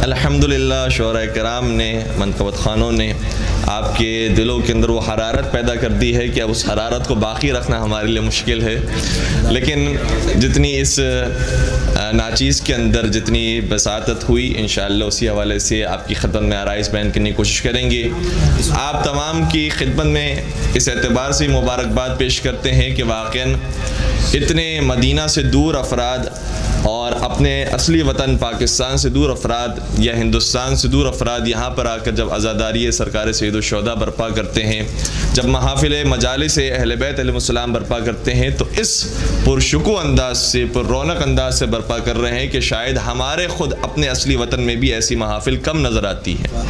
الحمدللہ شعراء کرام نے، منقبت خوانوں نے آپ کے دلوں کے اندر وہ حرارت پیدا کر دی ہے کہ اب اس حرارت کو باقی رکھنا ہمارے لیے مشکل ہے، لیکن جتنی اس ناچیز کے اندر جتنی بساطت ہوئی انشاءاللہ اسی حوالے سے آپ کی خدمت میں آرائز بیان کرنے کی کوشش کریں گے۔ آپ تمام کی خدمت میں اس اعتبار سے مبارکباد پیش کرتے ہیں کہ واقعاً اتنے مدینہ سے دور افراد اور اپنے اصلی وطن پاکستان سے دور افراد یا ہندوستان سے دور افراد یہاں پر آ کر جب عزاداری سرکار سید الشہداء برپا کرتے ہیں، جب محافل مجالس اہل بیت علیہ السلام برپا کرتے ہیں، تو اس پرشکوہ انداز سے پر رونق انداز سے برپا کر رہے ہیں کہ شاید ہمارے خود اپنے اصلی وطن میں بھی ایسی محافل کم نظر آتی ہے۔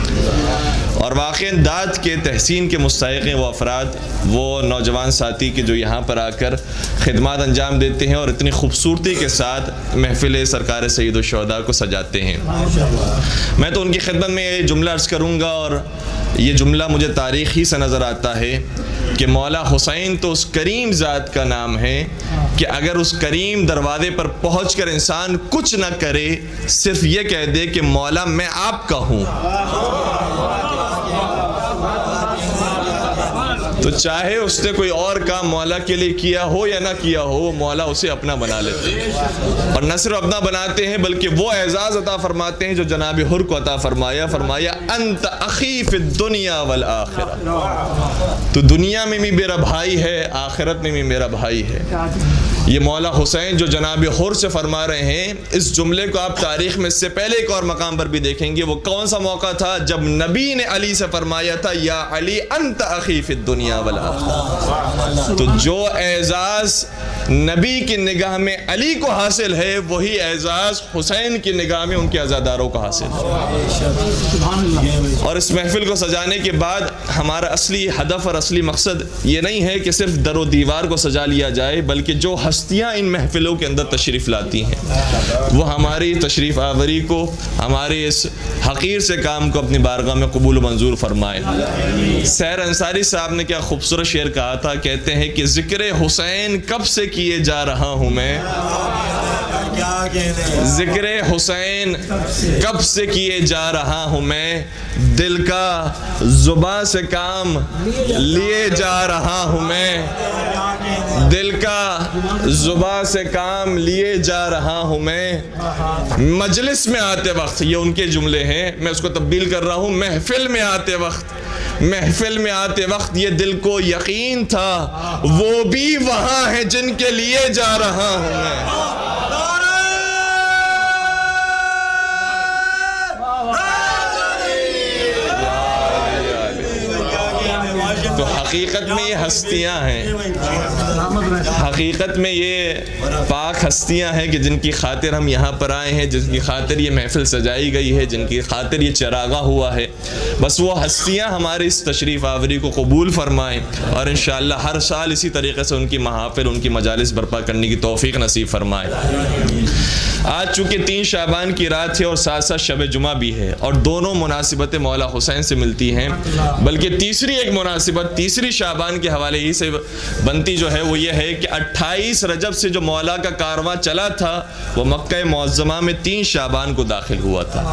اور واقعاً داد کے تحسین کے مستحق ہیں وہ افراد، وہ نوجوان ساتھی کے جو یہاں پر آ کر خدمات انجام دیتے ہیں اور اتنی خوبصورتی کے ساتھ محفل سرکار سید الشہداء کو سجاتے ہیں۔ میں تو ان کی خدمت میں یہ جملہ عرض کروں گا، اور یہ جملہ مجھے تاریخ ہی سے نظر آتا ہے کہ مولا حسین تو اس کریم ذات کا نام ہے کہ اگر اس کریم دروازے پر پہنچ کر انسان کچھ نہ کرے، صرف یہ کہہ دے کہ مولا میں آپ کا ہوں، تو چاہے اس نے کوئی اور کام مولا کے لیے کیا ہو یا نہ کیا ہو، مولا اسے اپنا بنا لیتے ہیں، اور نہ صرف اپنا بناتے ہیں بلکہ وہ اعزاز عطا فرماتے ہیں جو جناب حر کو عطا فرمایا انت اخی فی الدنیا والآخرہ، تو دنیا میں بھی میرا بھائی ہے، آخرت میں بھی میرا بھائی ہے۔ یہ مولا حسین جو جناب حر سے فرما رہے ہیں، اس جملے کو آپ تاریخ میں اس سے پہلے ایک اور مقام پر بھی دیکھیں گے۔ وہ کون سا موقع تھا جب نبی نے علی سے فرمایا تھا یا علی انت اخی فی الدنیا والآخرہ، تو جو اعزاز نبی کی نگاہ میں علی کو حاصل ہے وہی اعزاز حسین کی نگاہ میں ان کے عزاداروں کو حاصل ہے۔ اور اس محفل کو سجانے کے بعد ہمارا اصلی ہدف اور اصلی مقصد یہ نہیں ہے کہ صرف در و دیوار کو سجا لیا جائے، بلکہ جو ہستیاں ان محفلوں کے اندر تشریف لاتی ہیں وہ ہماری تشریف آوری کو، ہمارے اس حقیر سے کام کو اپنی بارگاہ میں قبول و منظور فرمائے۔ سحر انصاری صاحب نے کیا خوبصورت شعر کہا تھا، کہتے ہیں کہ ذکر حسین کب سے کیے جا رہا ہوں میں، ذکر حسین کب سے کیے جا رہا ہوں میں، دل کا زباں سے کام لیے جا رہا ہوں میں، دل کا زباں سے کام لیے جا رہا ہوں میں، مجلس میں آتے وقت، یہ ان کے جملے ہیں، میں اس کو تبدیل کر رہا ہوں، محفل میں آتے وقت یہ دل کو یقین تھا وہ بھی وہاں ہے جن کے لیے جا رہا ہوں میں۔ تو حقیقت میں یہ ہستیاں ہیں، حقیقت میں یہ پاک ہستیاں ہیں کہ جن کی خاطر ہم یہاں پر آئے ہیں، جن کی خاطر یہ محفل سجائی گئی ہے، جن کی خاطر یہ چراغاں ہوا ہے۔ بس وہ ہستیاں ہمارے اس تشریف آوری کو قبول فرمائیں، اور انشاءاللہ ہر سال اسی طریقے سے ان کی محافل، ان کی مجالس برپا کرنے کی توفیق نصیب فرمائے۔ آج چونکہ 3 شعبان کی رات ہے اور ساتھ ساتھ شب جمعہ بھی ہے، اور دونوں مناسبتیں مولا حسین سے ملتی ہیں، بلکہ تیسری ایک مناسبت تیسری شعبان کے حوالے ہی سے بنتی جو ہے وہ یہ ہے کہ 28 رجب سے جو مولا کا کارواں چلا تھا وہ مکہ معظمہ میں 3 شعبان کو داخل ہوا تھا،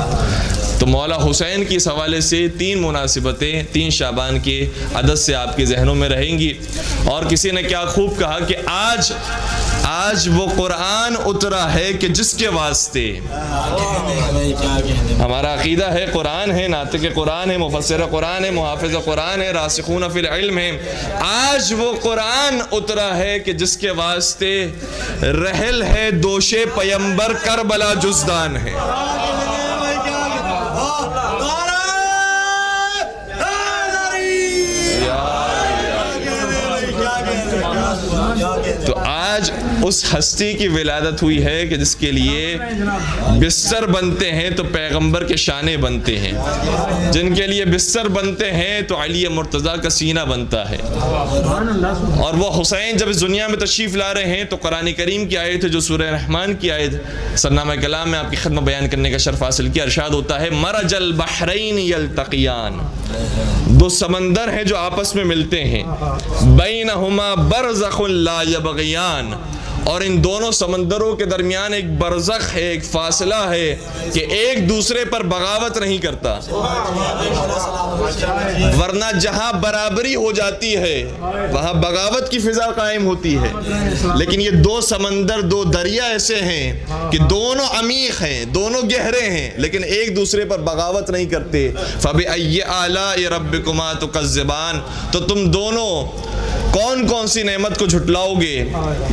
تو مولا حسین کی اس حوالے سے 3 مناسبتیں 3 شعبان کے عدد سے آپ کے ذہنوں میں رہیں گی۔ اور کسی نے کیا خوب کہا کہ آج وہ قرآن اترا ہے کہ جس کے واسطے، ہمارا عقیدہ ہے قرآن ہے، ناطق قرآن ہے، مفسر قرآن ہے، محافظ قرآن ہے، راسخون فی العلم ہے، آج وہ قرآن اترا ہے کہ جس کے واسطے رحل ہے دوش پیمبر کربلا جزدان ہے۔ تو آج اس ہستی کی ولادت ہوئی ہے کہ جس کے لیے بستر بنتے ہیں تو پیغمبر کے شانے بنتے ہیں، جن کے لیے بستر بنتے ہیں تو علی مرتضیٰ کا سینہ بنتا ہے۔ اور وہ حسین جب اس دنیا میں تشریف لا رہے ہیں تو قرآن کریم کی آیت ہے جو سورہ رحمان کی آیت سرنامہ کلام میں آپ کی خدمت بیان کرنے کا شرف حاصل کیا، ارشاد ہوتا ہے مرج البحرین یلتقیان، 2 سمندر ہیں جو آپس میں ملتے ہیں، بینہما برزخ لا یبغیان، اور ان دونوں سمندروں کے درمیان ایک برزخ ہے، ایک فاصلہ ہے کہ ایک دوسرے پر بغاوت نہیں کرتا، ورنہ جہاں برابری ہو جاتی ہے وہاں بغاوت کی فضا قائم ہوتی ہے. لیکن یہ دو سمندر، دو دریا ایسے ہیں کہ دونوں عمیق ہیں، دونوں گہرے ہیں، لیکن ایک دوسرے پر بغاوت نہیں کرتے. فَبِأَيِّ آلَاءِ رَبِّكُمَا تُكَذِّبَانِ، تو تم دونوں کون کون سی نعمت کو جھٹلاؤ گے.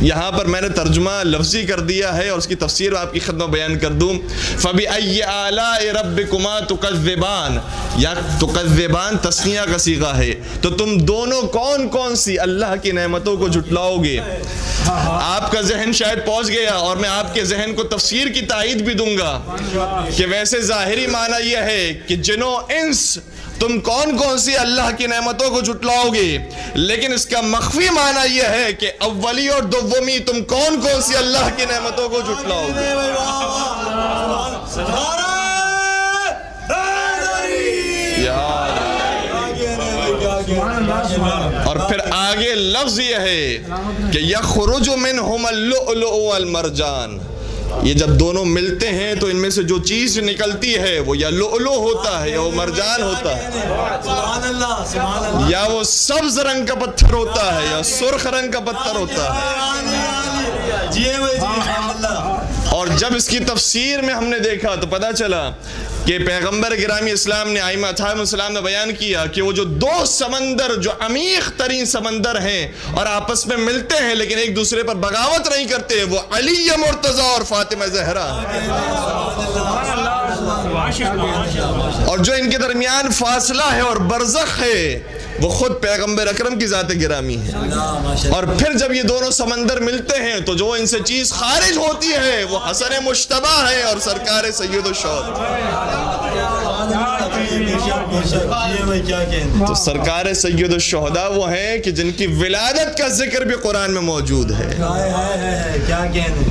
یہاں پر میں نے ترجمہ لفظی کر دیا ہے اور اس کی تفسیر آپ کی خدمت بیان کر دوں. فَبِأَيِّ آلَاءِ رَبِّكُمَا تُكَذِّبَانِ، یا تُكَذِّبَانِ تثنیہ کا صیغہ ہے، تو تم دونوں کون کون سی اللہ کی نعمتوں کو جھٹلاؤ گے. آپ کا ذہن شاید پہنچ گیا اور میں آپ کے ذہن کو تفسیر کی تائید بھی دوں گا کہ ویسے ظاہری معنی یہ ہے کہ جنوں انس تم کون کون سی اللہ کی نعمتوں کو جھٹلاؤ گے، لیکن اس کا مخفی معنی یہ ہے کہ اولی اور دومی تم کون کون سی اللہ کی نعمتوں کو جھٹلاؤ گے. اور پھر آگے لفظ یہ ہے کہ یخرج منہم اللؤلؤ والمرجان، یہ جب دونوں ملتے ہیں تو ان میں سے جو چیز نکلتی ہے وہ یا لؤلؤ ہوتا ہے یا وہ مرجان ہوتا ہے، یا وہ سبز رنگ کا پتھر ہوتا ہے یا سرخ رنگ کا پتھر ہوتا ہے. اور جب اس کی تفسیر میں ہم نے دیکھا تو پتہ چلا کہ پیغمبر گرامی اسلام نے، ائمہ اصحاب السلام نے بیان کیا کہ وہ جو دو سمندر جو عمیق ترین سمندر ہیں اور آپس میں ملتے ہیں لیکن ایک دوسرے پر بغاوت نہیں کرتے، وہ علی مرتضیٰ اور فاطمہ زہرا. اور جو ان کے درمیان فاصلہ ہے اور برزخ ہے وہ خود پیغمبر اکرم کی ذات گرامی ہے. اور پھر جب یہ دونوں سمندر ملتے ہیں تو جو ان سے چیز خارج ہوتی ہے وہ حسن مشتبہ ہے اور سرکار سید الشہداء. تو سرکار سید الشہداء وہ ہیں کہ جن کی ولادت کا ذکر بھی قرآن میں موجود ہے.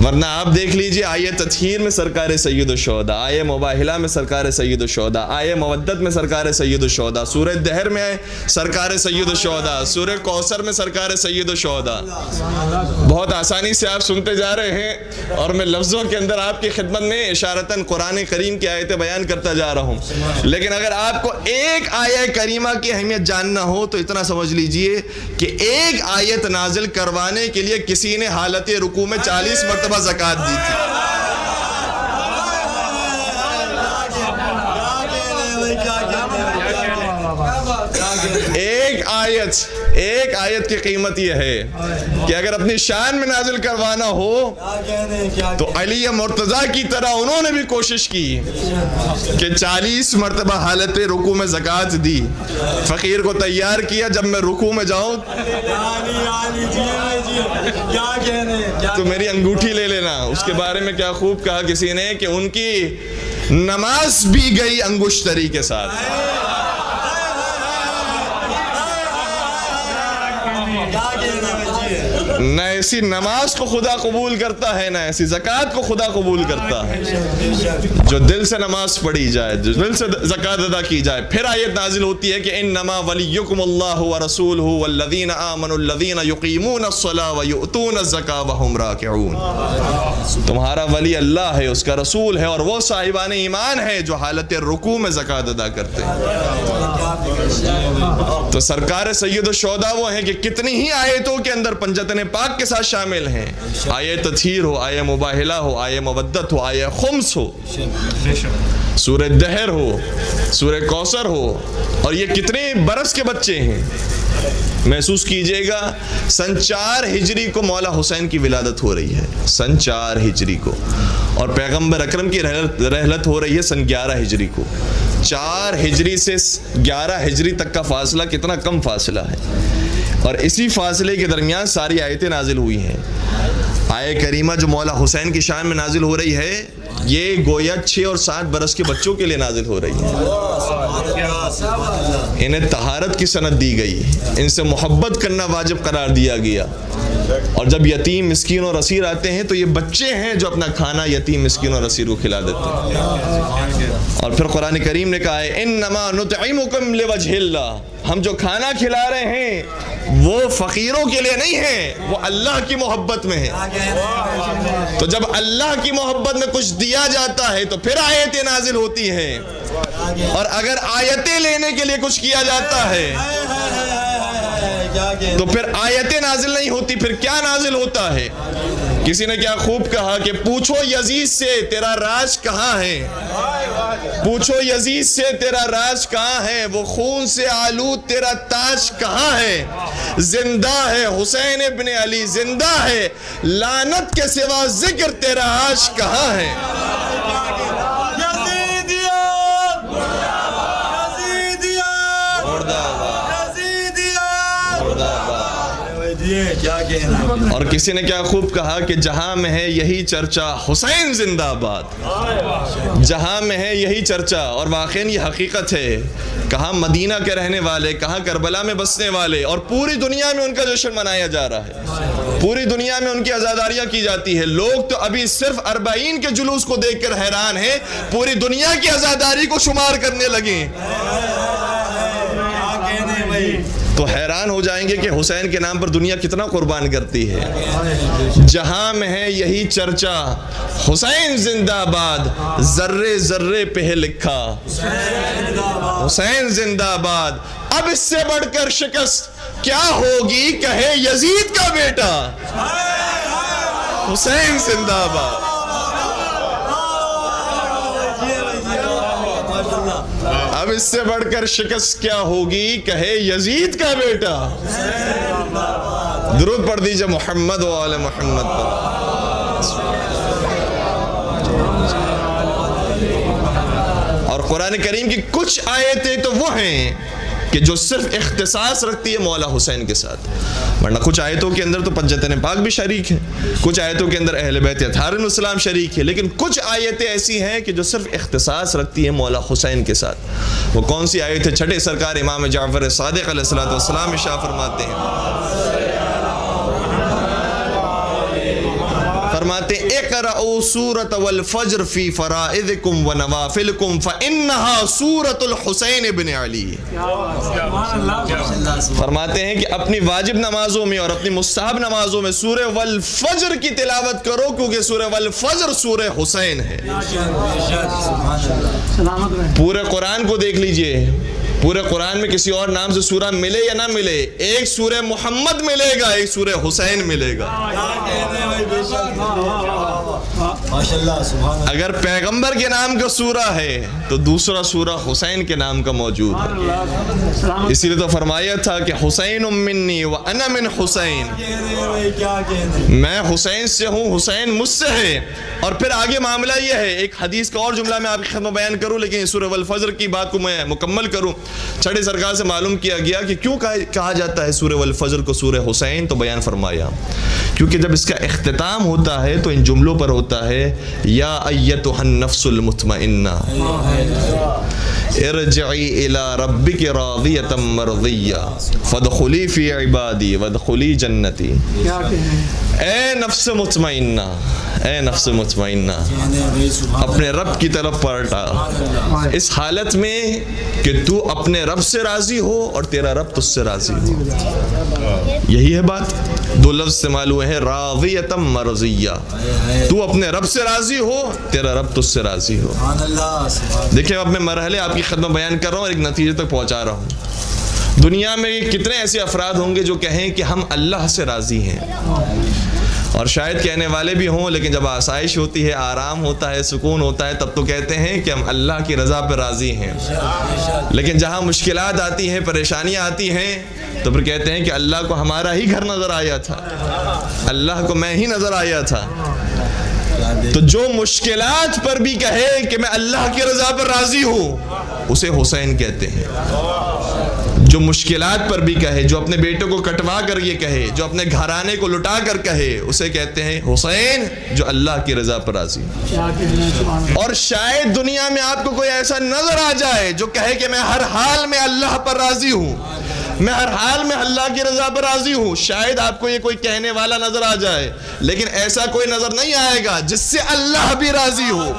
ورنہ آپ دیکھ لیجئے آیہ تطہیر میں سرکار سید الشہداء، آیہ مباہلہ میں سرکار سید الشہداء، آیہ مودت میں سرکار سید الشہداء، سورہ دہر میں سرکار سید الشہداء، سورہ کوثر میں سرکار سید الشہداء. بہت آسانی سے آپ سنتے جا رہے ہیں اور میں لفظوں کے اندر آپ کی خدمت میں اشارتاً قرآن کریم کی آیتیں بیان کرتا جا رہا ہوں. لیکن اگر آپ کو ایک آیہ کریمہ کی اہمیت جاننا ہو تو اتنا سمجھ لیجئے کہ ایک آیت نازل کروانے کے لیے کسی نے حالت رکوع میں 40 مرتبہ زکوٰۃ دی تھی. ایک آیت کی قیمت یہ ہے کہ اگر اپنی شان میں نازل کروانا ہو تو علی مرتضیٰ کی طرح انہوں نے بھی کوشش کی کہ 40 مرتبہ حالت رکوع میں زکوٰۃ دی. فقیر کو تیار کیا، جب میں رکوع میں جاؤں تو میری انگوٹھی لے لینا. اس کے بارے میں کیا خوب کہا کسی نے کہ ان کی نماز بھی گئی انگشتری کے ساتھ. نہ ایسی نماز کو خدا قبول کرتا ہے، نہ ایسی زکوٰۃ کو خدا قبول کرتا ہے. جو دل سے نماز پڑھی جائے، جو دل سے زکوٰۃ ادا کی جائے. پھر آیت نازل ہوتی ہے کہ انما ولیکم اللہ ورسولہ والذین آمنوا الذین یقیمون الصلاۃ ویؤتون الزکاۃ وہم راکعون. تمہارا ولی اللہ ہے، اس کا رسول ہے، اور وہ صاحبان ایمان ہے جو حالت رکوع میں زکوٰۃ ادا کرتے ہیں. تو سرکار سید الشہداء وہ ہیں کہ کتنی ہی آیتوں کے اندر پنجتن پاک کے ساتھ شامل ہیں. آیہ تطہیر ہو، آیہ مباہلہ ہو، آیہ مودت ہو، آیہ خمس ہو، سورہ دہر ہو، سورہ کوثر ہو. اور یہ کتنے برس کے بچے ہیں. محسوس کیجئے گا سن 4 ہجری کو مولا حسین کی ولادت ہو رہی ہے، سن 4 ہجری کو، اور پیغمبر اکرم کی رحلت ہو رہی ہے سن 11 ہجری کو. 4 ہجری سے 11 ہجری تک کا فاصلہ کتنا کم فاصلہ ہے. اور اسی فاصلے کے درمیان ساری آیتیں نازل ہوئی ہیں. آیہ کریمہ جو مولا حسین کی شان میں نازل ہو رہی ہے یہ گویا 6 اور 7 برس کے بچوں کے لیے نازل ہو رہی ہے. انہیں طہارت کی سند دی گئی, ان سے محبت کرنا واجب قرار دیا گیا, اور جب یتیم مسکین اور اسیر آتے ہیں تو یہ بچے ہیں جو اپنا کھانا یتیم مسکین اور اسیر کو کھلا دیتے ہیں. اور پھر قرآن کریم نے کہا ہے انما نطعمکم لوجہ اللہ, ہم جو کھانا کھلا رہے ہیں وہ فقیروں کے لیے نہیں ہے, وہ اللہ کی محبت میں ہے. تو جب اللہ کی محبت میں کچھ دیا جاتا ہے تو پھر آیتیں نازل ہوتی ہیں, اور اگر آیتیں لینے کے لیے کچھ کیا جاتا ہے تو پھر آیتیں نازل نہیں ہوتی, پھر کیا نازل ہوتا ہے؟ کسی نے کیا خوب کہا کہ پوچھو یزید سے تیرا راز کہاں ہے, پوچھو یزید سے تیرا راز کہاں ہے, وہ خون سے آلود تیرا تاج کہاں ہے, زندہ ہے حسین ابن علی زندہ ہے, لعنت کے سوا ذکر تیرا عاش کہاں ہے. اور کسی نے کیا خوب کہا کہ جہاں میں ہے یہی چرچا حسین زندہ آباد, جہاں میں ہے یہی چرچا. اور واقعاً یہ حقیقت ہے, کہاں مدینہ کے رہنے والے, کہاں کربلا میں بسنے والے, اور پوری دنیا میں ان کا جشن منایا جا رہا ہے, پوری دنیا میں ان کی عزاداریاں کی جاتی ہے. لوگ تو ابھی صرف 40 کے جلوس کو دیکھ کر حیران ہیں, پوری دنیا کی عزاداری کو شمار کرنے لگے تو حیران ہو جائیں گے کہ حسین کے نام پر دنیا کتنا قربان کرتی ہے. جہاں میں ہے یہی چرچا حسین زندہ آباد, ذرے ذرے پہ ہے لکھا حسین زندہ آباد. اب اس سے بڑھ کر شکست کیا ہوگی, کہے یزید کا بیٹا حسین زندہ آباد. اب اس سے بڑھ کر شکست کیا ہوگی, کہے یزید کا بیٹا. درود پڑھ دیجئے محمد و آل محمد پر. اور قرآن کریم کی کچھ آیتیں تو وہ ہیں کہ جو صرف اختصاص رکھتی ہے مولا حسین کے ساتھ, ورنہ کچھ آیتوں کے اندر تو پنجتن پاک بھی شریک ہیں, کچھ آیتوں کے اندر اہل بیت اطہار علیہ السلام شریک ہے, لیکن کچھ آیتیں ایسی ہیں کہ جو صرف اختصاص رکھتی ہیں مولا حسین کے ساتھ. وہ کون سی آیت ہے؟ چھٹے سرکار امام جعفر صادق علیہ السلام ارشاد فرماتے ہیں اقرأوا سورة والفجر فی فرائضکم و نوافلکم فإنہا سورة الحسین بن علی. فرماتے ہیں کہ اپنی واجب نمازوں میں اور اپنی مستحب نمازوں میں سورہ والفجر کی تلاوت کرو, کیونکہ سورہ والفجر سورہ حسین ہے. پورے قرآن کو دیکھ لیجئے, پورے قرآن میں کسی اور نام سے سورہ ملے یا نہ ملے, ایک سورہ محمد ملے گا, ایک سورہ حسین ملے گا. اگر پیغمبر کے نام کا سورہ ہے تو دوسرا سورہ حسین کے نام کا موجود ہے. اسی لیے تو فرمایا تھا کہ حسین منی و انا من حسین, میں حسین سے ہوں, حسین مجھ سے ہے. اور پھر آگے معاملہ یہ ہے, ایک حدیث کا اور جملہ میں آپ کی خدمت بیان کروں, لیکن سورہ والفجر کی بات کو میں مکمل کروں. چھٹے سرکار سے معلوم کیا گیا کہ کیوں کہا جاتا ہے سورہ والفجر کو سورہ حسین, تو بیان فرمایا کیونکہ جب اس کا اختتام ہوتا ہے تو ان جملوں پر ہوتا ہے یا ایتها النفس المطمئنہ ارجعی الی ربک راضیۃ مرضیہ فادخلی فی عبادی وادخلی جنتی. اے نفس مطمئنہ, اے نفس مطمئنہ, اپنے رب کی طرف پلٹا اس حالت میں کہ تو اپنے رب سے راضی ہو اور تیرا رب تجھ سے راضی ہو. یہی ہے بات, دو لفظ استعمال ہوئے ہیں, راضیۃ مرضیہ, تو اپنے رب سے راضی ہو, تیرا رب تجھ سے راضی ہو. دیکھیں اب میں مرحلے آپ کی خدمت بیان کر رہا ہوں اور ایک نتیجے تک پہنچا رہا ہوں. دنیا میں کتنے ایسے افراد ہوں گے جو کہیں کہ ہم اللہ سے راضی ہیں, اور شاید کہنے والے بھی ہوں, لیکن جب آسائش ہوتی ہے, آرام ہوتا ہے, سکون ہوتا ہے, تب تو کہتے ہیں کہ ہم اللہ کی رضا پر راضی ہیں. لیکن جہاں مشکلات آتی ہیں, پریشانیاں آتی ہیں, تو پھر کہتے ہیں کہ اللہ کو ہمارا ہی گھر نظر آیا تھا, اللہ کو میں ہی نظر آیا تھا. تو جو مشکلات پر بھی کہے کہ میں اللہ کی رضا پر راضی ہوں, اسے حسین کہتے ہیں. جو مشکلات پر بھی کہے، جو اپنے بیٹوں کو کٹوا کر یہ کہے، جو اپنے گھرانے کو لٹا کر کہے، اسے کہتے ہیں حسین جو اللہ کی رضا پر راضی۔ اور شاید دنیا میں آپ کو کوئی ایسا نظر آ جائے جو کہے کہ میں ہر حال میں اللہ پر راضی ہوں، میں ہر حال میں اللہ کی رضا پر راضی ہوں، شاید آپ کو یہ کوئی کہنے والا نظر آ جائے، لیکن ایسا کوئی نظر نہیں آئے گا جس سے اللہ بھی راضی ہو،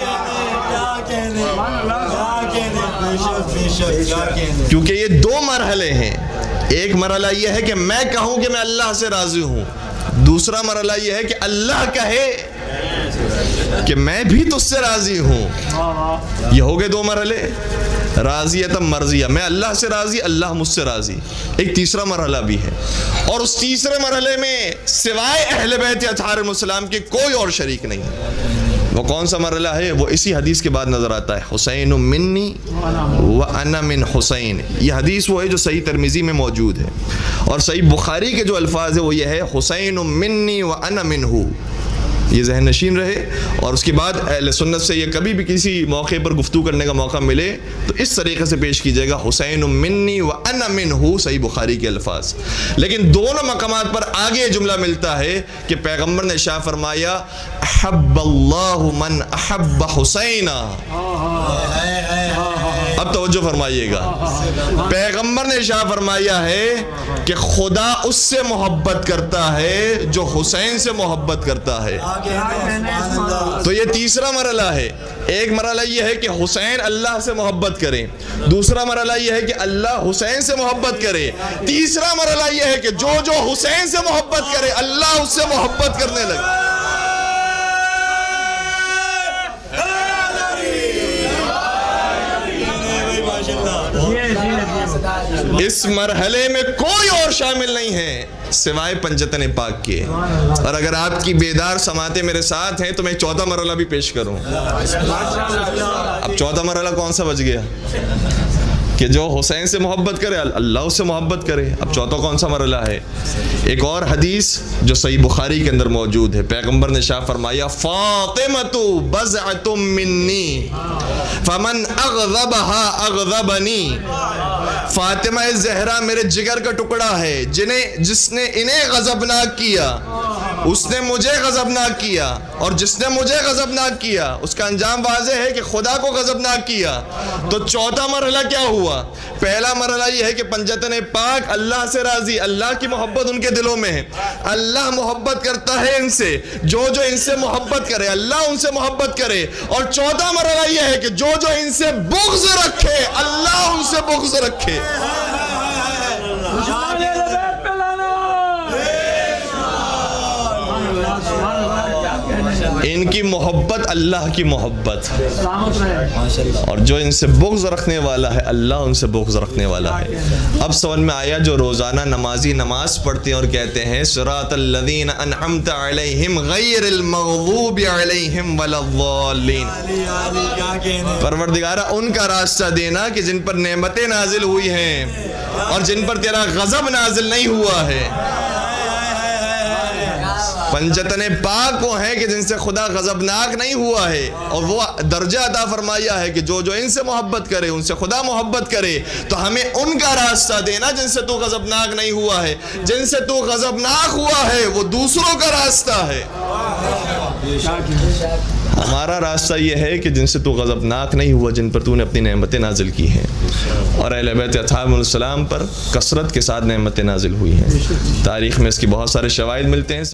کیونکہ یہ دو مرحلے ہیں۔ ایک مرحلہ یہ ہے کہ میں کہوں کہ میں اللہ سے راضی ہوں، دوسرا مرحلہ یہ ہے کہ اللہ کہے کہ میں بھی تجھ سے راضی ہوں۔ یہ ہو گئے دو مرحلے، راضیت مرضیہ، میں اللہ سے راضی، اللہ مجھ سے راضی۔ ایک تیسرا مرحلہ بھی ہے، اور اس تیسرے مرحلے میں سوائے اہل بیت اطہار السلام کے کوئی اور شریک نہیں ہے۔ وہ کون سا مرحلہ ہے؟ وہ اسی حدیث کے بعد نظر آتا ہے، حسین منی وانا من حسین۔ یہ حدیث وہ ہے جو صحیح ترمذی میں موجود ہے، اور صحیح بخاری کے جو الفاظ ہے وہ یہ ہے، حسین منی وانا منہ۔ یہ ذہن نشین رہے، اور اس کے بعد اہل سنت سے یہ کبھی بھی کسی موقع پر گفتگو کرنے کا موقع ملے تو اس طریقے سے پیش کیجیے گا، حسین منی وانا منہ، صحیح بخاری کے الفاظ۔ لیکن دونوں مقامات پر آگے جملہ ملتا ہے کہ پیغمبر نے ارشاد فرمایا، احب اللہ من احب حسینا۔ اب توجہ فرمائیے گا، پیغمبر نے ارشاد فرمایا ہے کہ خدا اس سے محبت کرتا ہے جو حسین سے محبت کرتا ہے۔ تو یہ تیسرا مرحلہ ہے۔ ایک مرحلہ یہ ہے کہ حسین اللہ سے محبت کرے، دوسرا مرحلہ یہ ہے کہ اللہ حسین سے محبت کرے، تیسرا مرحلہ یہ ہے کہ جو حسین سے محبت کرے اللہ اس سے محبت کرنے لگے۔ اس مرحلے میں کوئی اور شامل نہیں ہے سوائے پنجتن پاک کے۔ اور اگر آپ کی بیدار سماعتیں میرے ساتھ ہیں تو میں چوتھا مرحلہ بھی پیش کروں۔ اب چوتھا مرحلہ کون سا بچ گیا؟ کہ جو حسین سے محبت کرے اللہ اس سے محبت کرے۔ اب چوتھا کون سا مرحلہ ہے؟ ایک اور حدیث جو صحیح بخاری کے اندر موجود ہے، پیغمبر نے ارشاد فرمایا، فاطمۃ بضعۃ منی فمن اغضبها اغضبنی۔ فاطمہ زہرا میرے جگر کا ٹکڑا ہے، جس نے انہیں غضبناک کیا اس نے مجھے غضبناک کیا، اور جس نے مجھے غضبناک کیا اس کا انجام واضح ہے کہ خدا کو غضبناک کیا۔ تو چوتھا مرحلہ کیا ہوا؟ پہلا مرحلہ یہ ہے کہ پنجتن پاک اللہ سے راضی، اللہ کی محبت ان کے دلوں میں ہے، اللہ محبت کرتا ہے ان سے، جو ان سے محبت کرے اللہ ان سے محبت کرے۔ اور چوتھا مرحلہ یہ ہے کہ جو ان سے بغض رکھے اللہ ان سے بغض رکھے۔ ان کی محبت اللہ کی محبت، اور جو ان سے بغض رکھنے والا ہے اللہ ان سے بغض رکھنے والا ہے۔ اب سمجھ میں آیا جو روزانہ نمازی نماز پڑھتے ہیں اور کہتے ہیں صراط الذین انعمت علیہم غیر المغضوب علیہم ولا الضالین، پروردگارہ ان کا راستہ دینا کہ جن پر نعمتیں نازل ہوئی ہیں اور جن پر تیرا غضب نازل نہیں ہوا ہے۔ پنجتن پاک وہ ہیں کہ جن سے خدا غضبناک نہیں ہوا ہے، اور وہ درجہ عطا فرمایا ہے کہ جو ان سے محبت کرے ان سے خدا محبت کرے۔ تو ہمیں ان کا راستہ دینا جن سے تو غضبناک نہیں ہوا ہے، جن سے تو غضبناک ہوا ہے وہ دوسروں کا راستہ ہے۔ ہمارا راستہ یہ ہے کہ جن سے تو غضبناک نہیں ہوا، جن پر تو نے اپنی نعمتیں نازل کی ہیں، اور اہل بیت اطہار السلام پر کثرت کے ساتھ نعمتیں نازل ہوئی ہیں۔ تاریخ میں اس کی بہت سارے شواہد ملتے ہیں۔